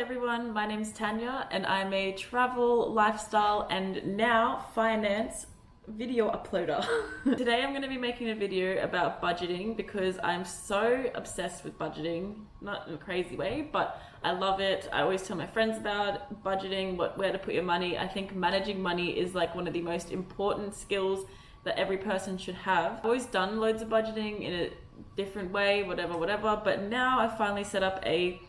everyone, my name's Tanya and I'm a travel, lifestyle and now finance video uploader. Today I'm going to be making a video about budgeting because I'm so obsessed with budgeting, not in a crazy way, but I love it. I always tell my friends about budgeting, where to put your money. I think managing money is like one of the most important skills that every person should have. I've always done loads of budgeting in a different way, whatever, but now I finally set up a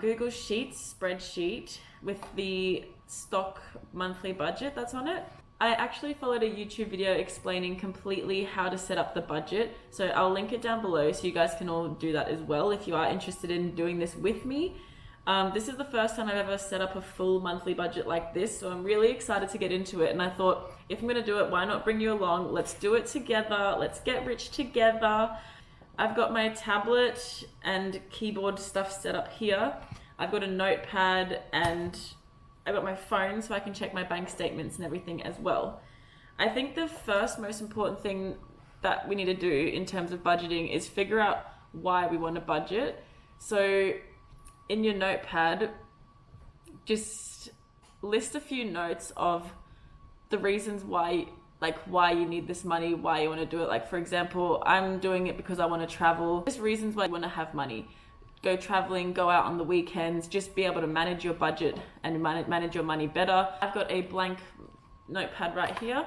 Google Sheets spreadsheet with the stock monthly budget that's on it. I actually followed a YouTube video explaining completely how to set up the budget, so I'll link it down below so you guys can all do that as well if you are interested in doing this with me. This is the first time I've ever set up a full monthly budget like this, so I'm really excited to get into it, and I thought if I'm going to do it, why not bring you along? Let's do it together, let's get rich together. I've got my tablet and keyboard stuff set up here. I've got a notepad and I've got my phone so I can check my bank statements and everything as well. I think the first most important thing that we need to do in terms of budgeting is figure out why we want to budget. So in your notepad, just list a few notes of the reasons why you need this money, why you want to do it. Like for example, I'm doing it because I want to travel. There's reasons why you want to have money. Go traveling, go out on the weekends, just be able to manage your budget and manage your money better. I've got a blank notepad right here.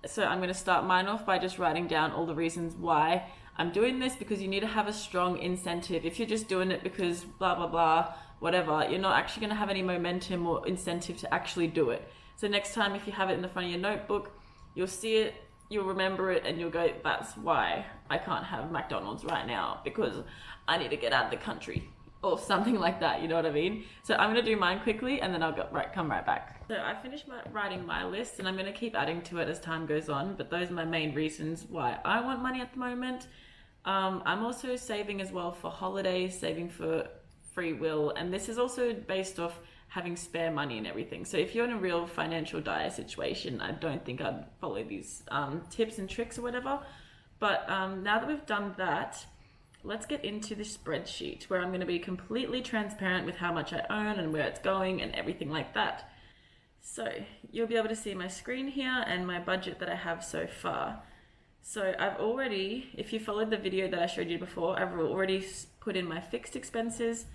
So I'm going to start mine off by just writing down all the reasons why I'm doing this, because you need to have a strong incentive. If you're just doing it because blah, blah, blah, whatever, you're not actually going to have any momentum or incentive to actually do it. So next time, if you have it in the front of your notebook, you'll see it, you'll remember it, and you'll go, that's why I can't have McDonald's right now, because I need to get out of the country or something like that, you know what I mean? So I'm gonna do mine quickly and then I'll come right back. So I finished writing my list and I'm gonna keep adding to it as time goes on, but those are my main reasons why I want money at the moment. I'm also saving as well for holidays, saving for free will, and this is also based off having spare money and everything. So if you're in a real financial dire situation, I don't think I'd follow these tips and tricks or whatever. But now that we've done that, let's get into the spreadsheet where I'm going to be completely transparent with how much I earn and where it's going and everything like that. So you'll be able to see my screen here and my budget that I have so far. So I've already, if you followed the video that I showed you before, I've already put in my fixed expenses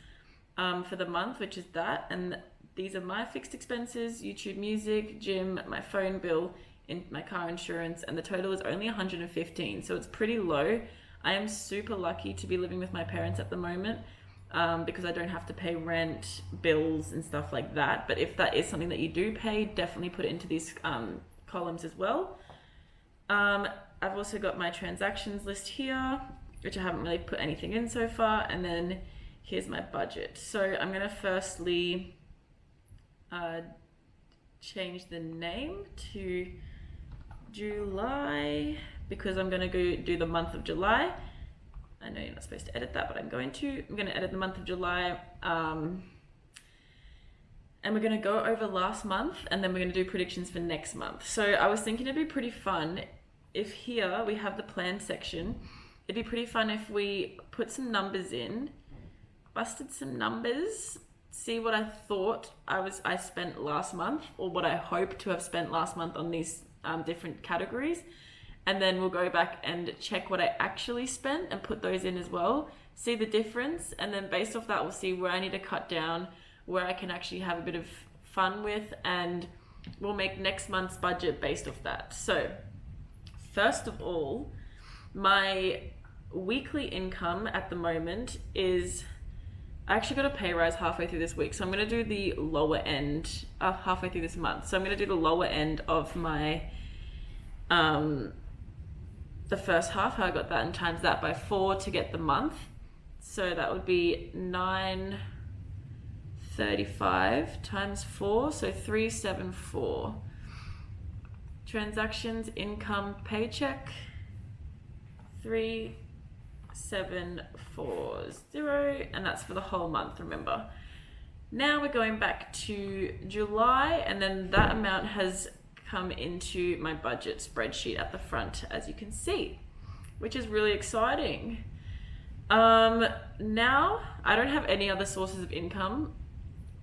for the month, which is that, and these are my fixed expenses: YouTube music, gym, my phone bill, in my car insurance, and the total is only 115, so it's pretty low. I am super lucky to be living with my parents at the moment because I don't have to pay rent, bills and stuff like that. But if that is something that you do pay, definitely put it into these columns as well. I've also got my transactions list here, which I haven't really put anything in so far, and then here's my budget. So I'm going to firstly change the name to July because I'm going to go do the month of July. I know you're not supposed to edit that, but I'm going to edit the month of July. And we're going to go over last month, and then we're going to do predictions for next month. So I was thinking it'd be pretty fun if here we have the plan section. It'd be pretty fun if we put some numbers in, busted some numbers, see what I thought I spent last month, or what I hope to have spent last month on these different categories, and then we'll go back and check what I actually spent and put those in as well, see the difference, and then based off that we'll see where I need to cut down, where I can actually have a bit of fun with, and we'll make next month's budget based off that. So first of all, my weekly income at the moment is, I actually got a pay rise halfway through this week, so I'm going to do the lower end halfway through this month. So I'm going to do the lower end of my the first half, how I got that, and times that by 4 to get the month. So that would be 935 times 4, so 374. Transactions, income, paycheck, 3740, and that's for the whole month, remember. Now we're going back to July, and then that amount has come into my budget spreadsheet at the front, as you can see, which is really exciting. Now I don't have any other sources of income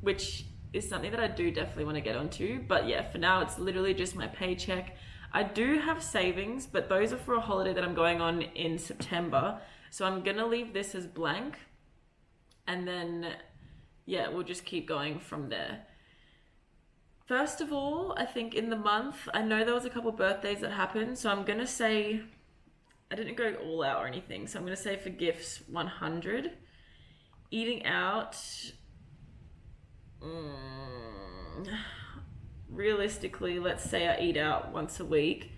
which is something that I do definitely want to get onto. But yeah, for now it's literally just my paycheck. I do have savings, but those are for a holiday that I'm going on in September. So I'm gonna leave this as blank, and then yeah, we'll just keep going from there. First of all, I think in the month, I know there was a couple birthdays that happened, so I'm gonna say, I didn't go all out or anything, so I'm gonna say for gifts, 100. Eating out, realistically, let's say I eat out once a week.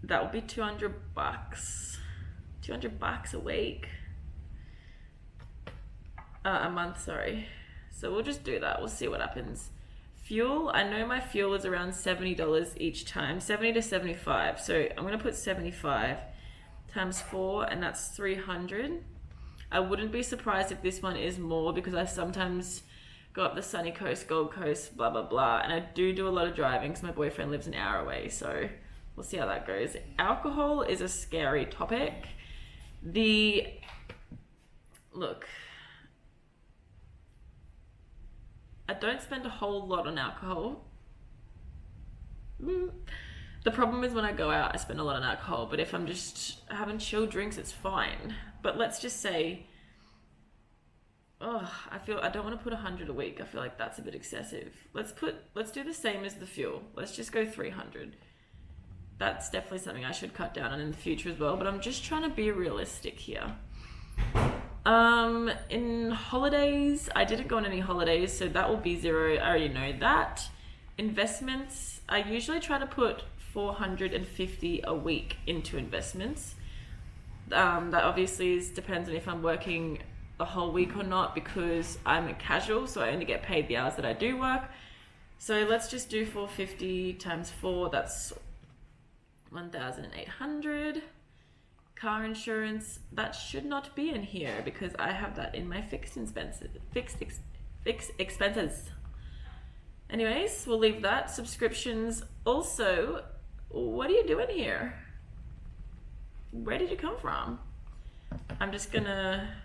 That would be $200. $200 a week. A month, sorry. So we'll just do that. We'll see what happens. Fuel, I know my fuel is around $70 each time, 70 to 75. So I'm gonna put 75 times 4, and that's 300. I wouldn't be surprised if this one is more, because I sometimes go up the sunny coast, Gold Coast, blah, blah, blah. And I do a lot of driving because my boyfriend lives an hour away. So we'll see how that goes. Alcohol is a scary topic. Look, I don't spend a whole lot on alcohol. The problem is when I go out, I spend a lot on alcohol, but if I'm just having chill drinks, it's fine. But let's just say, I don't want to put 100 a week. I feel like that's a bit excessive. Let's do the same as the fuel. Let's just go 300. That's definitely something I should cut down on in the future as well, but I'm just trying to be realistic here. In holidays, I didn't go on any holidays, so that will be 0. I already know that. Investments, I usually try to put 450 a week into investments. That obviously depends on if I'm working the whole week or not, because I'm a casual, so I only get paid the hours that I do work. So let's just do 450 times 4, that's 1,800. Car insurance, that should not be in here because I have that in my fixed expenses. Anyways, we'll leave that. Subscriptions, also, what are you doing here? Where did you come from? I'm just gonna,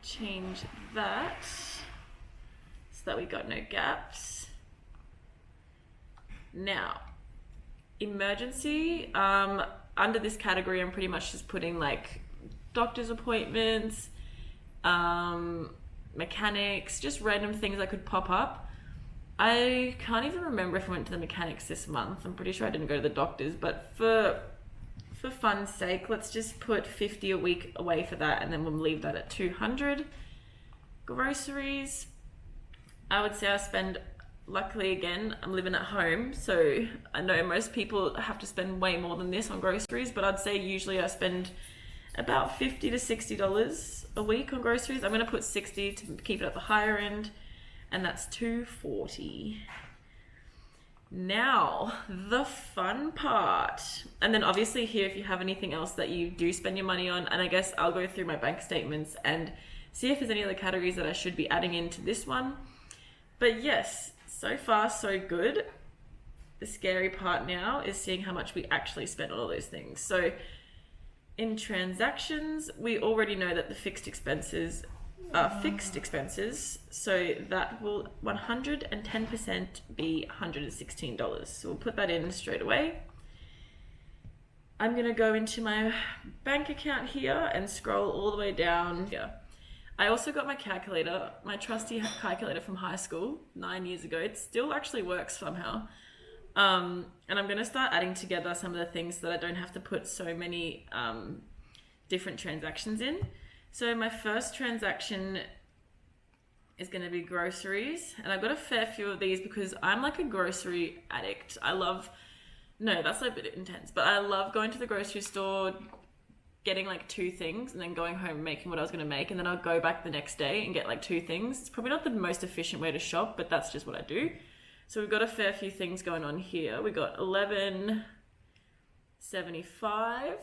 change that so that we got no gaps. Now, emergency, under this category, I'm pretty much just putting like doctor's appointments, mechanics, just random things that could pop up. I can't even remember if I went to the mechanics this month. I'm pretty sure I didn't go to the doctor's, but for fun's sake, let's just put 50 a week away for that, and then we'll leave that at 200. Groceries, I would say I spend, luckily again, I'm living at home, so I know most people have to spend way more than this on groceries, but I'd say usually I spend about $50 to $60 a week on groceries. I'm going to put 60 to keep it at the higher end, and that's 240. Now, the fun part. And then obviously here, if you have anything else that you do spend your money on, and I guess I'll go through my bank statements and see if there's any other categories that I should be adding into this one. But yes, so far so good. The scary part now is seeing how much we actually spent on all those things. So in transactions, we already know that the fixed expenses are fixed expenses, so that will 110% be $116. So we'll put that in straight away. I'm going to go into my bank account here and scroll all the way down here. I also got my calculator, my trusty calculator from high school 9 years ago. It still actually works somehow. And I'm going to start adding together some of the things so that I don't have to put so many different transactions in. So my first transaction is going to be groceries, and I've got a fair few of these because I'm like a grocery addict. No, that's a bit intense, but I love going to the grocery store, getting like 2 things, and then going home making what I was going to make, and then I'll go back the next day and get like 2 things. It's probably not the most efficient way to shop, but that's just what I do. So we've got a fair few things going on here. We got $11.75.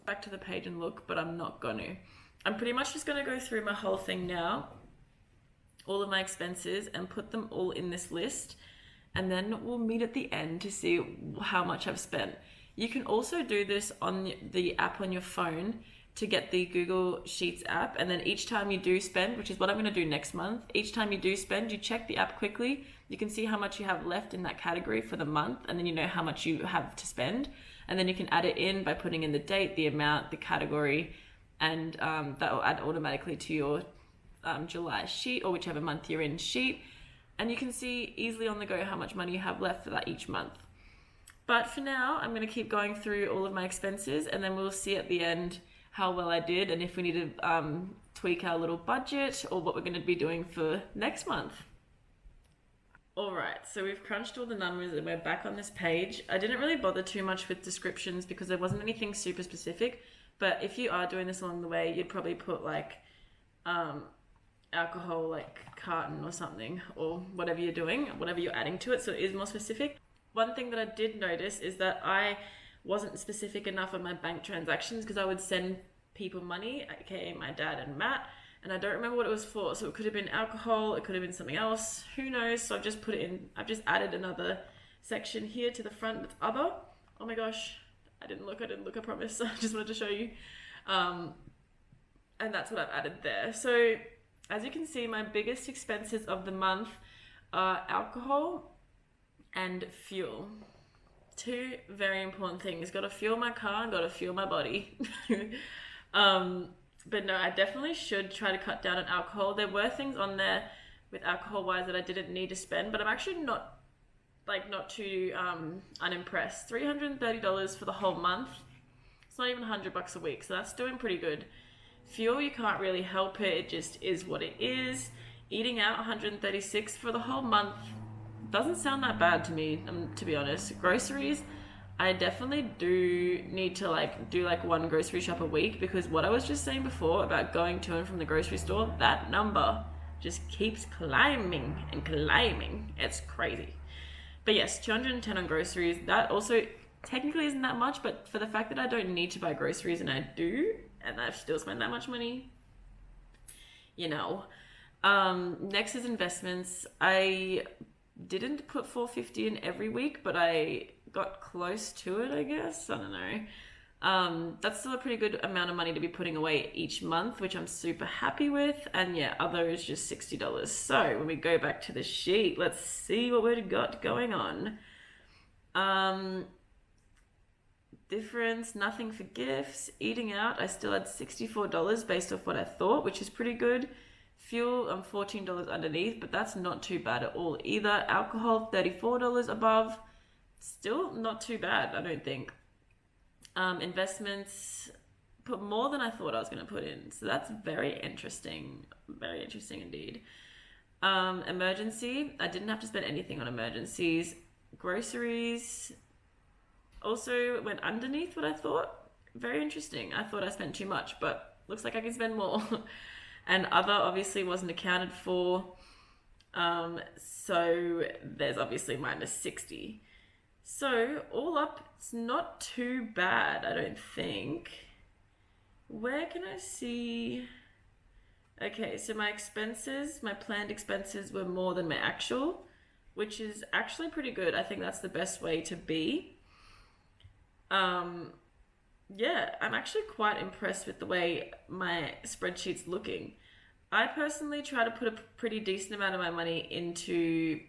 back to the page and look, but I'm not going to. I'm pretty much just going to go through my whole thing now, all of my expenses, and put them all in this list. And then we'll meet at the end to see how much I've spent. You can also do this on the app on your phone to get the Google Sheets app. And then each time you do spend, which is what I'm going to do next month, each time you do spend, you check the app quickly. You can see how much you have left in that category for the month, and then you know how much you have to spend. And then you can add it in by putting in the date, the amount, the category, and that will add automatically to your July sheet or whichever month you're in sheet. And you can see easily on the go how much money you have left for that each month. But for now, I'm going to keep going through all of my expenses, and then we'll see at the end how well I did and if we need to tweak our little budget or what we're going to be doing for next month. All right, so we've crunched all the numbers and we're back on this page. I didn't really bother too much with descriptions because there wasn't anything super specific, but if you are doing this along the way, you'd probably put like alcohol, like carton or something, or whatever you're doing, whatever you're adding to it, so it is more specific. One thing that I did notice is that I wasn't specific enough on my bank transactions because I would send people money, aka my dad and Matt, and I don't remember what it was for. So it could have been alcohol, it could have been something else, who knows. So I've just put it in, I've just added another section here to the front that's other. Oh my gosh, I didn't look, I promise. I just wanted to show you. And that's what I've added there. So as you can see, my biggest expenses of the month are alcohol and fuel. Two very important things. Got to fuel my car and got to fuel my body. But no, I definitely should try to cut down on alcohol. There were things on there with alcohol wise that I didn't need to spend, but I'm actually not too unimpressed. $330 for the whole month. It's not even $100 a week, so that's doing pretty good. Fuel, you can't really help it. It just is what it is. Eating out, $136 for the whole month. Doesn't sound that bad to me, to be honest. Groceries, I definitely do need to do one grocery shop a week, because what I was just saying before about going to and from the grocery store, that number just keeps climbing and climbing. It's crazy. But yes, $210 on groceries. That also technically isn't that much, but for the fact that I don't need to buy groceries and I do, and I still spend that much money, you know. Next is investments. I didn't put $450 in every week, but I got close to it, I guess. I don't know. That's still a pretty good amount of money to be putting away each month, which I'm super happy with. And yeah, other is just $60. So when we go back to the sheet, let's see what we've got going on. Difference, nothing for gifts. Eating out, I still had $64 based off what I thought, which is pretty good. Fuel, I'm $14 underneath, but that's not too bad at all either. Alcohol, $34 above. Still not too bad, I don't think. Investments, put more than I thought I was going to put in. So that's very interesting. Very interesting indeed. Emergency, I didn't have to spend anything on emergencies. Groceries also went underneath what I thought. Very interesting. I thought I spent too much, but looks like I can spend more. And other obviously wasn't accounted for. So there's obviously minus 60. So all up, it's not too bad, I don't think. Where can I see? Okay, so my expenses, my planned expenses were more than my actual, which is actually pretty good. I think that's the best way to be. Yeah, I'm actually quite impressed with the way my spreadsheet's looking. I personally try to put a pretty decent amount of my money into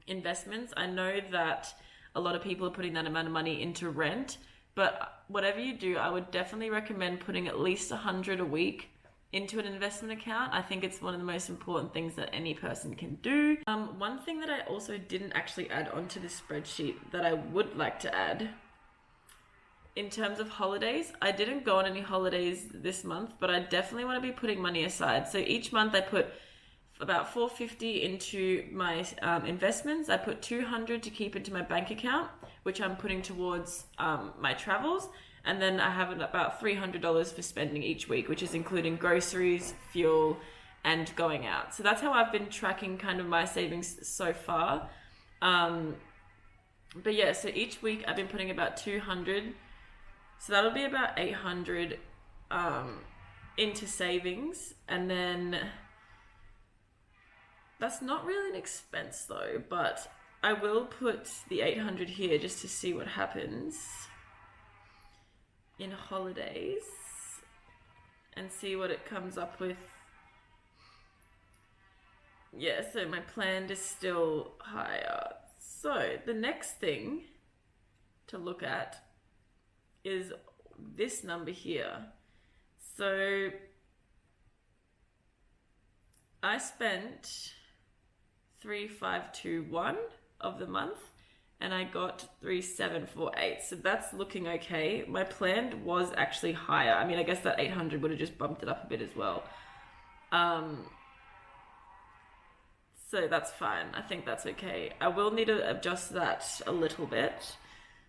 investments. I know that a lot of people are putting that amount of money into rent, but whatever you do, I would definitely recommend putting at least $100 a week into an investment account. I think it's one of the most important things that any person can do. One thing that I also didn't actually add onto this spreadsheet that I would like to add, in terms of holidays, I didn't go on any holidays this month, but I definitely want to be putting money aside. So each month I put about $450 into my investments. I put $200 to keep into my bank account, which I'm putting towards my travels. And then I have about $300 for spending each week, which is including groceries, fuel, and going out. So that's how I've been tracking kind of my savings so far. But yeah, so each week I've been putting about $200 So that'll be about 800 into savings, and then that's not really an expense though, but I will put the 800 here just to see what happens in holidays and see what it comes up with. Yeah, so my plan is still higher. So the next thing to look at is this number here. So I spent 3,521 of the month and I got 3,748. So that's looking okay. My plan was actually higher. I mean, I guess that 800 would have just bumped it up a bit as well. So that's fine. I think that's okay. I will need to adjust that a little bit.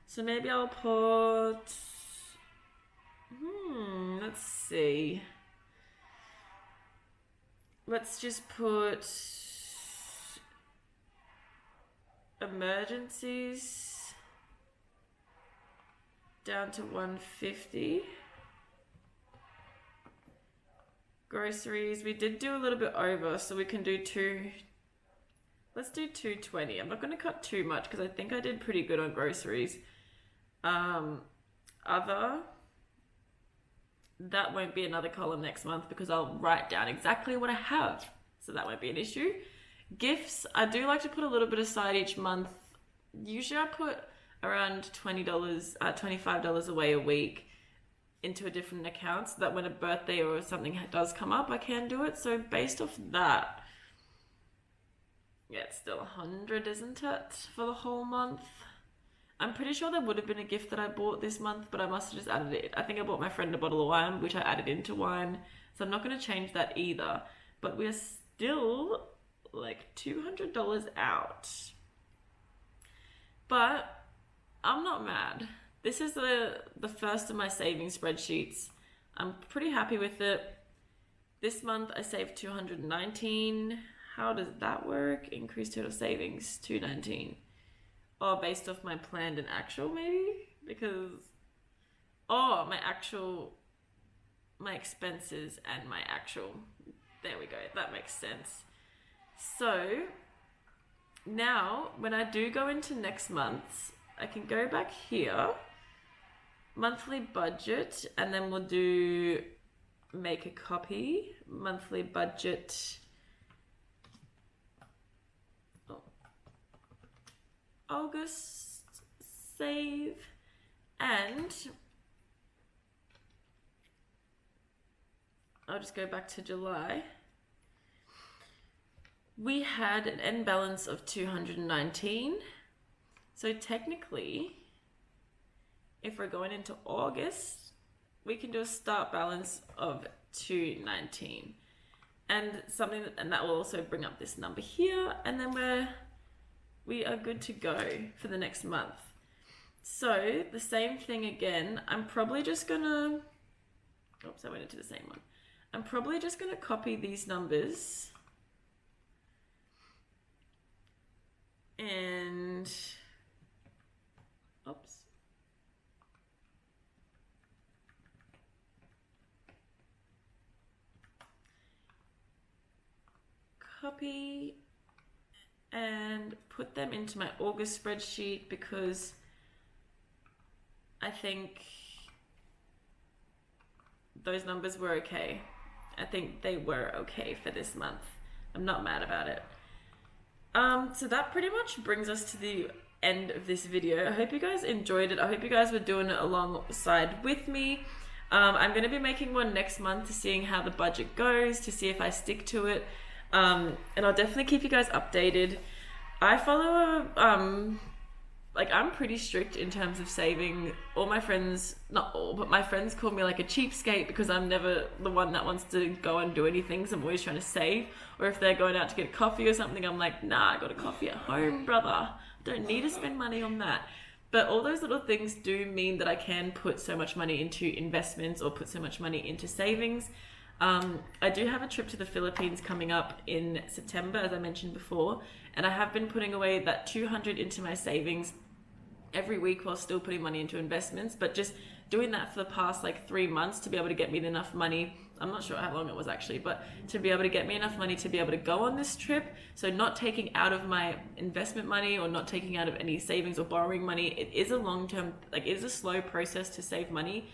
So maybe I'll put, let's see. Let's just put emergencies down to 150. Groceries, we did do a little bit over, so we can do let's do 220. I'm not going to cut too much because I think I did pretty good on groceries. Other, that won't be another column next month because I'll write down exactly what I have, so that won't be an issue. Gifts, I do like to put a little bit aside each month. Usually I put around $20, $25 away a week into a different account so that when a birthday or something does come up, I can do it. So based off that, yeah, it's still 100, isn't it, for the whole month? I'm pretty sure there would have been a gift that I bought this month, but I must have just added it. I think I bought my friend a bottle of wine, which I added into wine. So I'm not going to change that either. But we're still like $200 out. But I'm not mad. This is the first of my saving spreadsheets. I'm pretty happy with it. This month I saved 219. How does that work? Increased total savings, 219. Oh, based off my planned and actual maybe? Because, my expenses and my actual. There we go, that makes sense. So, now, when I do go into next month, I can go back here, monthly budget, and then we'll do make a copy, monthly budget, August, save, and I'll just go back to July. We had an end balance of 219. So technically, if we're going into August, we can do a start balance of 219. And that will also bring up this number here, and then we are good to go for the next month. So the same thing again. I'm probably just gonna, I went into the same one. I'm probably just gonna copy these numbers and, copy and put them into my August spreadsheet because I think those numbers were okay. I think they were okay for this month. I'm not mad about it. So that pretty much brings us to the end of this video. I hope you guys enjoyed it. I hope you guys were doing it alongside with me. I'm going to be making one next month to seeing how the budget goes, to see if I stick to it. And I'll definitely keep you guys updated. I follow I'm pretty strict in terms of saving. All my friends, not all, but my friends call me like a cheapskate because I'm never the one that wants to go and do anything, so I'm always trying to save. Or if they're going out to get coffee or something, I'm like, nah, I got a coffee at home, brother. Don't need to spend money on that. But all those little things do mean that I can put so much money into investments or put so much money into savings. I do have a trip to the Philippines coming up in September, as I mentioned before, and I have been putting away that 200 into my savings every week while still putting money into investments, but just doing that for the past like 3 months to be able to get me enough money. I'm not sure how long it was actually, but to be able to get me enough money to be able to go on this trip. So not taking out of my investment money or not taking out of any savings or borrowing money. It is a long-term, like it is a slow process to save money,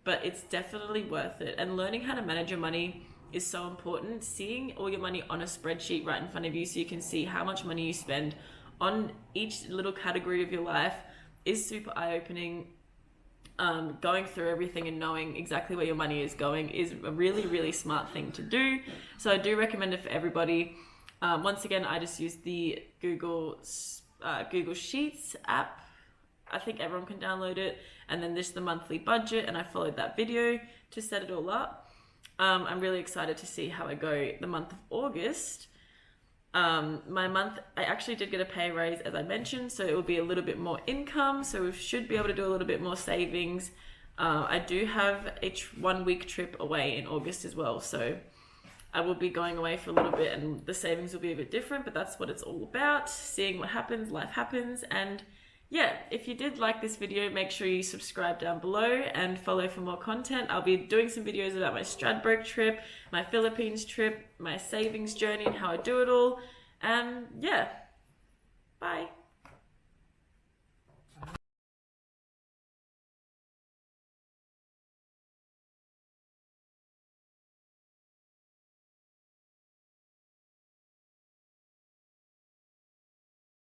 but it's definitely worth it. And learning how to manage your money is so important. Seeing all your money on a spreadsheet right in front of you so you can see how much money you spend on each little category of your life is super eye-opening. Going through everything and knowing exactly where your money is going is a really, really smart thing to do. So I do recommend it for everybody. Once again, I just use the Google Sheets app. I think everyone can download it. And then there's the monthly budget, and I followed that video to set it all up. I'm really excited to see how I go the month of August. My month, I actually did get a pay raise, as I mentioned, so it will be a little bit more income, so we should be able to do a little bit more savings. I do have a 1 week trip away in August as well, so I will be going away for a little bit, and the savings will be a bit different, but that's what it's all about, seeing what happens, life happens. And yeah, if you did like this video, make sure you subscribe down below and follow for more content. I'll be doing some videos about my Stradbroke trip, my Philippines trip, my savings journey and how I do it all. And yeah, bye.